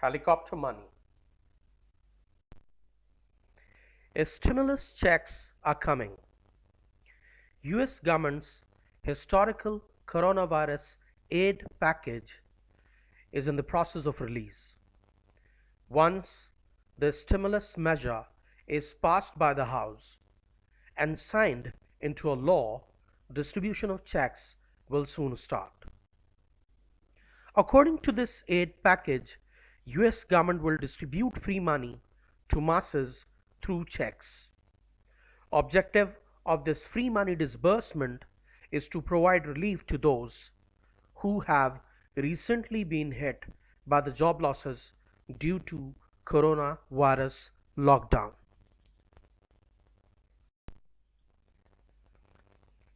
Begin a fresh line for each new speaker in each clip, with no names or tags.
Helicopter money. Stimulus checks are coming. US government's historical coronavirus aid package is in the process of release. Once the stimulus measure is passed by the House and signed into a law, distribution of checks will soon start. According to this aid package, US government will distribute free money to masses through checks. Objective of this free money disbursement is to provide relief to those who have recently been hit by the job losses due to coronavirus lockdown.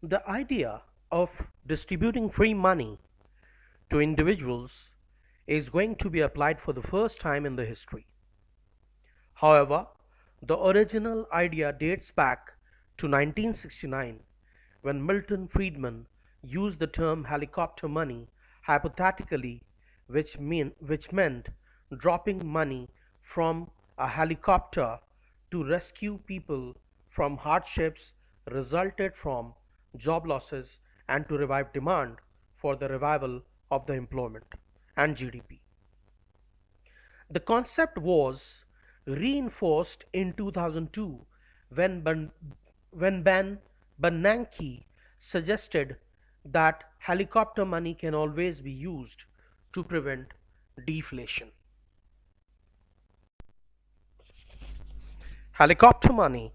The idea of distributing free money to individuals is going to be applied for the first time in the history. However, the original idea dates back to 1969 when Milton Friedman used the term helicopter money hypothetically, which meant dropping money from a helicopter to rescue people from hardships resulted from job losses and to revive demand for the revival of the employment and GDP. The concept was reinforced in 2002 when Ben Bernanke suggested that helicopter money can always be used to prevent deflation. Helicopter money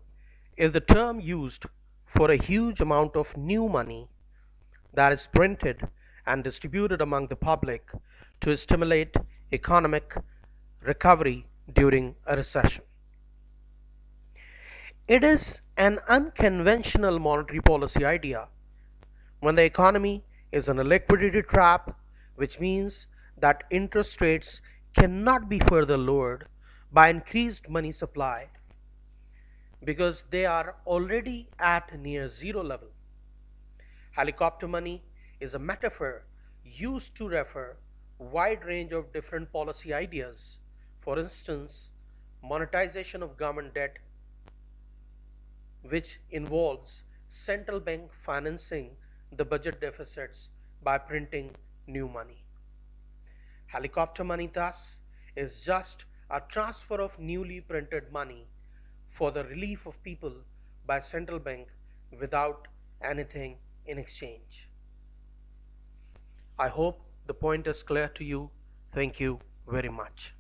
is the term used for a huge amount of new money that is printed and distributed among the public to stimulate economic recovery during a recession. It is an unconventional monetary policy idea when the economy is in a liquidity trap, which means that interest rates cannot be further lowered by increased money supply because they are already at near zero level. Helicopter money is a metaphor used to refer a wide range of different policy ideas. For instance, monetization of government debt, which involves central bank financing the budget deficits by printing new money. Helicopter money, thus, is just a transfer of newly printed money for the relief of people by central bank without anything in exchange. I hope the point is clear to you. Thank you very much.